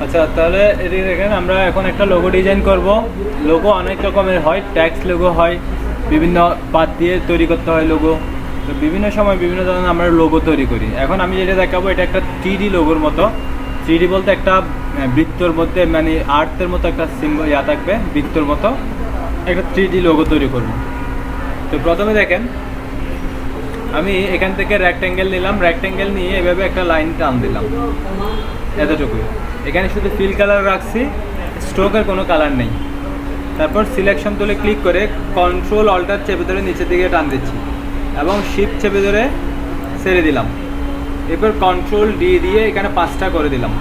আচ্ছা, তাহলে এদিকে দেখেন, আমরা এখন একটা লোগো ডিজাইন করব। লোগো অনেক রকমের হয়, ট্যাক্স লোগো হয়, বিভিন্ন পাত দিয়ে তৈরি করতে হয় লোগো। তো বিভিন্ন সময় বিভিন্ন ধরনের আমরা লোগো তৈরি করি। এখন আমি যেটা দেখাবো, এটা একটা 3D লোগোর মতো। 3D বলতে একটা বৃত্তর মধ্যে, মানে আর্থের মতো একটা সিম্বল থাকবে, বৃত্তর মতো একটা 3D লোগো তৈরি করব। তো প্রথমে দেখেন, আমি এখান থেকে রেক্ট্যাঙ্গেল নিলাম, রেক্ট্যাঙ্গেল নিয়ে এভাবে একটা লাইন টান দিলাম, এতটুকুই। এখানে শুধু ফিল কালার রাখছি, স্ট্রোকের কোনো কালার নেই। তারপর সিলেকশন তুলে ক্লিক করে কন্ট্রোল অল্টার চেপে ধরে নিচের দিকে টান দিচ্ছি এবং শিফট চেপে ধরে ছেড়ে দিলাম। এরপর কন্ট্রোল ডি দিয়ে এখানে 5টা করে দিলাম,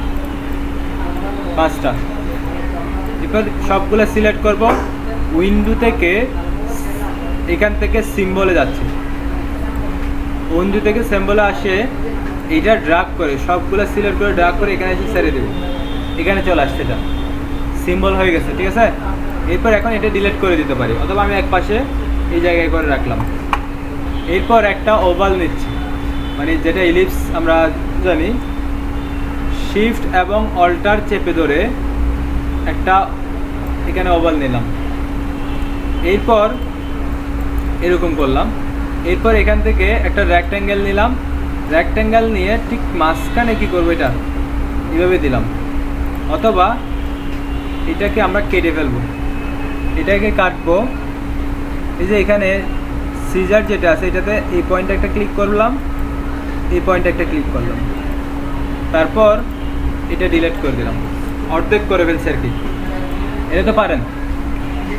5টা। এরপর সবগুলো সিলেক্ট করব। উইন্ডো থেকে এখান থেকে সিম্বলে যাচ্ছে, উইন্ডো থেকে সিম্বলে আসে, এইটা ড্রাগ করে সবগুলো সিলেক্ট করে ড্রাগ করে এখানে এসে ছেড়ে দেবো। এখানে চলে আসছে, এটা সিম্বল হয়ে গেছে, ঠিক আছে। এরপর এখন এটা ডিলিট করে দিতে পারি, অথবা আমি এক পাশে এই জায়গায় করে রাখলাম। এরপর একটা ওভাল নিচ্ছি, মানে যেটা ইলিপস আমরা জানি। শিফট এবং অল্টার চেপে ধরে একটা এখানে ওভাল নিলাম। এরপর এরকম করলাম। এরপর এখান থেকে একটা রেক্ট্যাঙ্গেল নিলাম, রেক্ট্যাঙ্গেল নিয়ে ঠিক মাঝখানে কী করবো, এটা এভাবে দিলাম। অথবা এটাকে আমরা কেটে ফেলবো, এটাকে কাটবো। এই যে এখানে সিজার যেটা আছে, এটাতে এই পয়েন্টে একটা ক্লিক করলাম, এই পয়েন্টে একটা ক্লিক করলাম, তারপর এটা ডিলিট করে দিলাম। অর্ধেক করে ফেলছি আর কি, এটা তো পারেন।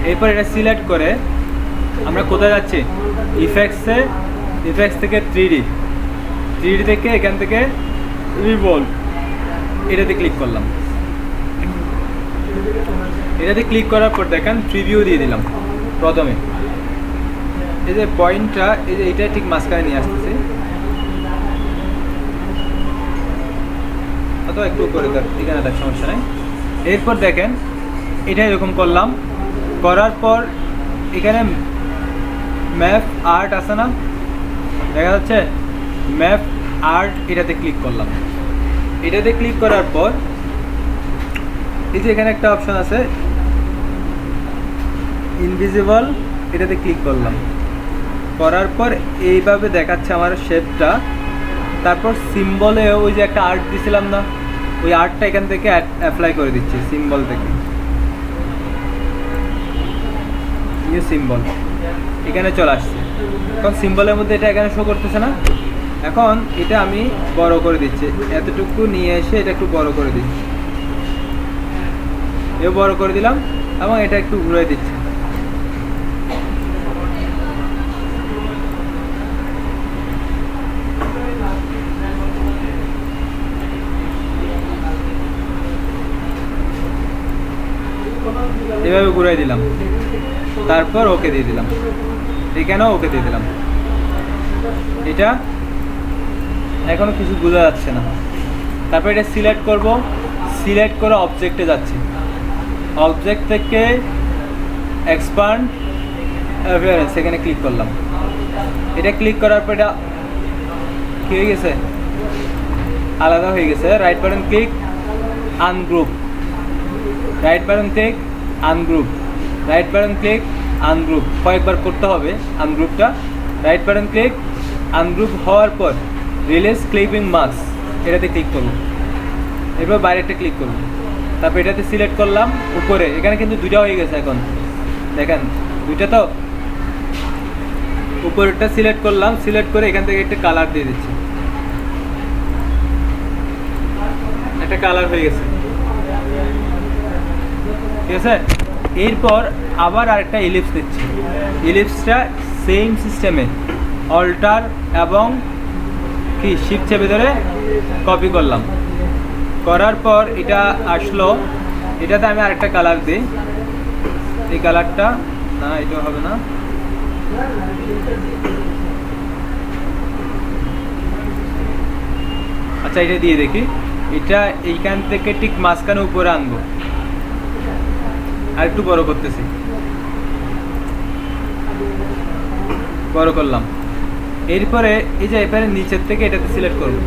এরপর এটা সিলেক্ট করে আমরা কোথায় যাচ্ছি, ইফেক্টস থেকে 3D থেকে এখান থেকে রিভলভ, এটাতে ক্লিক করলাম। এটাতে ক্লিক করার পর দেখেন প্রিভিউ দিয়ে দিলাম। প্রথমে এই যে পয়েন্টটা, এই যে এটা ঠিক মাঝখানে নিয়ে আসতেছি, অথবা একটু করে দেখ, এখানে দেখ, সমস্যা নেই। এরপর দেখেন এটা এরকম করলাম, করার পর এখানে ম্যাপ আর্ট আছে না, দেখা যাচ্ছে ম্যাপ আর্ট, এটাতে ক্লিক করলাম। এটাতে ক্লিক করার পর এই যে এখানে একটা অপশন আছে ইনভিজিবল, এটাতে ক্লিক করলাম। করার পর এইভাবে দেখাচ্ছে আমার শেপটা। তারপর সিম্বলে ওই যে একটা আর্ট দিছিলাম না, ওই আর্টটা এখান থেকে অ্যাপ্লাই করে দিচ্ছি সিম্বল থেকে। নিউ সিম্বল এখানে চলে আসছে। এখন সিম্বলের মধ্যে এটা এখানে শো করতেছে না। এখন এটা আমি বড় করে দিচ্ছি, এতটুকু নিয়ে এসে এটা একটু বড় করে দিচ্ছি, এও বড় করে দিলাম এবং এটা একটু ঘুরে দিচ্ছি। এভাবে ঘুরাই দিলাম, তারপর ওকে দিয়ে দিলাম, এখানেও ওকে দিয়ে দিলাম। এটা এখনো কিছু বোঝা যাচ্ছে না। তারপর এটা সিলেক্ট করব, সিলেক্ট করে অবজেক্টে যাচ্ছি, অবজেক্ট থেকে এক্সপান্ড অ্যাপিয়ারেন্স, এখানে ক্লিক করলাম। এটা ক্লিক করার পর এটা কী হয়ে গেছে, আলাদা হয়ে গেছে। Right button click, ungroup, right button click, ungroup, right button click, ungroup, কয়েকবার করতে হবে আনগ্রুপটা। রাইট বাটন ক্লিক, আনগ্রুপ হওয়ার পর রিলিজ ক্লিপিং মাস্ক, এটাতে ক্লিক করব। এরপর বাইরে একটা ক্লিক করব, তারপর এটাতে সিলেক্ট করলাম উপরে। এখানে কিন্তু দুইটা হয়ে গেছে, এখন দেখেন দুইটা। তো উপরেরটা সিলেক্ট করলাম, সিলেক্ট করে এখান থেকে একটা কালার দিয়ে দিচ্ছি, একটা কালার হয়ে গেছে, ঠিক আছে। এরপর আবার আরেকটা ইলিপস দিচ্ছি, ইলিপসটা সেম সিস্টেমে অল্টার এবং কি শিফট চেপে ধরে কপি করলাম। করার পর এটা আসলো, এটাতে আমি আরেকটা কালার দিই। এই কালারটা না, এটা হবে না, আচ্ছা এটা দিয়ে দেখি। এটা এইখান থেকে ঠিক মাঝখানে উপরে আনবো, আর একটু বড় করতেছি, বড় করলাম। এরপরে এই যে এবারে নিচের থেকে এটাতে সিলেক্ট করব,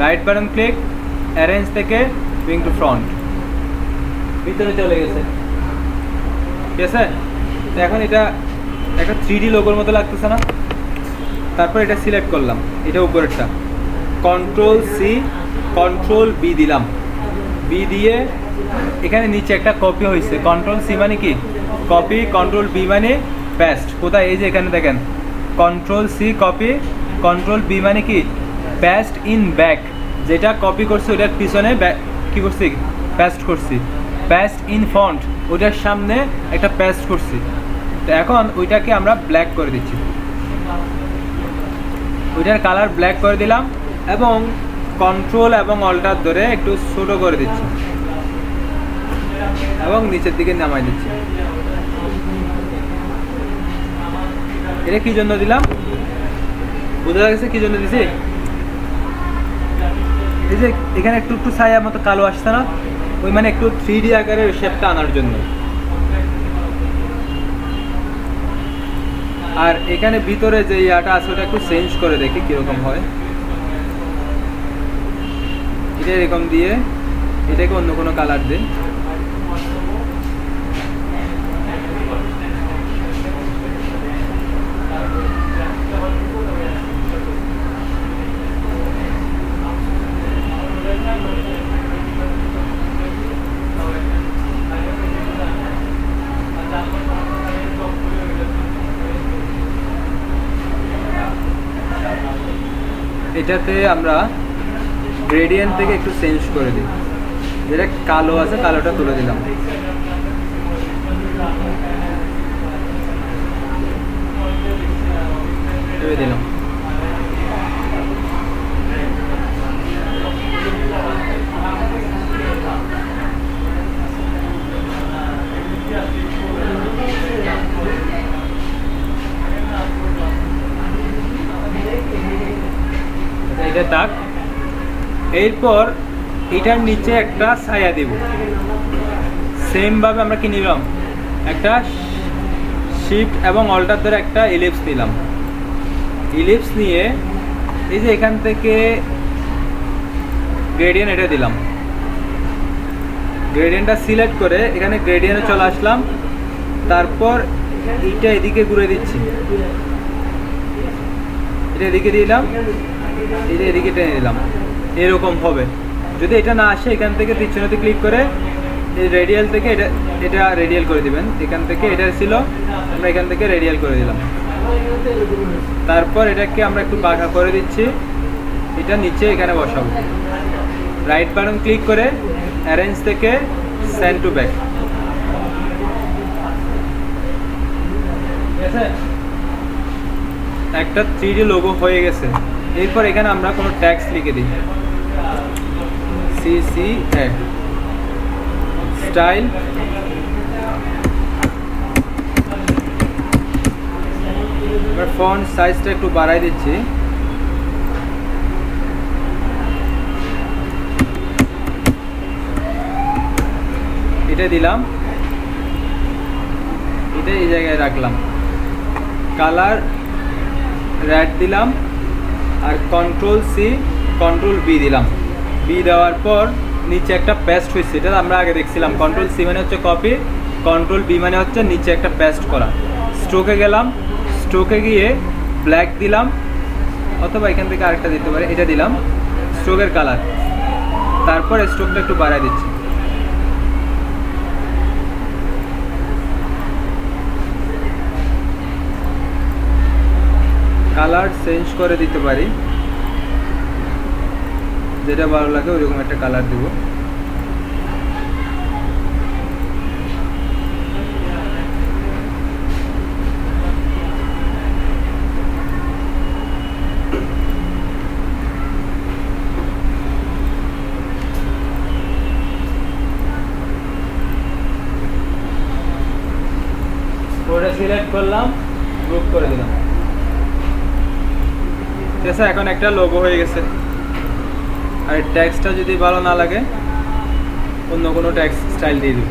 রাইট বাটন ক্লিক, অ্যারেঞ্জ থেকে ব্রিং টু ফ্রন্ট, ভিতরে চলে গেছে। ঠিক আছে, তো এখন এটা একটা 3D লোগোর মতো লাগতেছে না? তারপর এটা সিলেক্ট করলাম, এটা উপরেরটা, কন্ট্রোল সি কন্ট্রোল বি দিলাম, বি দিয়ে এখানে নিচে একটা কপি হয়েছে। কন্ট্রোল সি মানে কি কপি, কন্ট্রোল বি মানে পেস্ট। কোথায়? এই যে এখানে দেখেন, control C copy, control B মানে কি পেস্ট ইন ব্যাক। যেটা কপি করছি ওটার পিছনে কি করছি? পেস্ট করছি। পেস্ট ইন ফন্ট, ওটার সামনে একটা পেস্ট করছি। তো এখন ওইটাকে আমরা ব্ল্যাক করে দিচ্ছি, ওইটার কালার ব্ল্যাক করে দিলাম এবং কন্ট্রোল এবং অল্টার ধরে একটু ছোটো করে দিচ্ছি এবং নিচের দিকে নামাই দিচ্ছি। এটা কি জন্য দিলাম বোঝা গেছে? কি জন্য দিছি? এই যে এখানে একটু একটু ছায়ার মতো কালো আসছে না, ওই মানে একটু 3D আকারের শেপটা আনার জন্য। আর এখানে ভিতরে যে ইয়াটা আছে ওটা একটু চেঞ্জ করে দেখি কীরকম হয়। এটা এরকম দিয়ে এটাকে অন্য কোনো কালার দিন। এটাতে আমরা গ্রেডিয়েন্ট থেকে একটু চেঞ্জ করে দিই, যেটা কালো আছে কালোটা তুলে দিলাম। দিলাম এটা তাক। এরপর এটার নিচে একটা ছায়া দেব। সেমভাবে আমরা কি নিলাম, একটা শিফট এবং অল্টার ধরে একটা ইলিপস দিলাম। ইলিপস নিয়ে এই যে এখান থেকে গ্রেডিয়েন্ট এটা দিলাম। গ্রেডিয়েন্টটা সিলেক্ট করে এখানে গ্রেডিয়েন্টে চলে আসলাম। তারপর এইটা এদিকে ঘুরে দিচ্ছি, এটা এদিকে দিলাম, এটা এদিকে টেনে দিলাম। এরকম হবে। যদি এটা না আসে এখান থেকে পিছনেতে ক্লিক করে এই রেডিয়াল থেকে এটা রেডিয়াল করে দিবেন। এখান থেকে এটা ছিল, আমরা এখান থেকে রেডিয়াল করে দিলাম। তারপর এটাকে আমরা একটু বাঁকা করে দিচ্ছি, এটা নিচে এখানে বসাবো। রাইট বাটন ক্লিক করে অ্যারেঞ্জ থেকে সেন্ড টু ব্যাক। ঠিক আছে, একটা 3D লোগো হয়ে গেছে। এরপর এখানে আমরা কোনো ট্যাক্স লিখে দিই, সিসি অ্যাড স্টাইল। এবার ফন্ট সাইজটা একটু বাড়াই দিচ্ছি। এটা দিলাম, এটা এই জায়গায় রাখলাম। কালার রেড দিলাম আর কন্ট্রোল সি কন্ট্রোল বি দিলাম। বি দেওয়ার পর নিচে একটা পেস্ট হয়েছে, এটা আমরা আগে দেখছিলাম। কন্ট্রোল সি মানে হচ্ছে কপি, কন্ট্রোল বি মানে হচ্ছে নিচে একটা পেস্ট করা। স্ট্রোকে গেলাম, স্ট্রোকে গিয়ে ব্ল্যাক দিলাম, অথবা এখান থেকে আরেকটা দিতে পারে, এটা দিলাম স্ট্রোকের কালার। তারপর স্ট্রোকটা একটু বাড়ায় দিচ্ছি। কালার চেঞ্জ করে দিতে পারি, যেটা ভালো লাগে ওইরকম একটা কালার দেব। ওটা সিলেক্ট করলাম, গ্রুপ করে দিলাম। ঠিক আছে, এখন একটা লোগো হয়ে গেছে। আর ট্যাক্সটা যদি ভালো না লাগে অন্য কোনো ট্যাক্স স্টাইল দিয়ে দেব।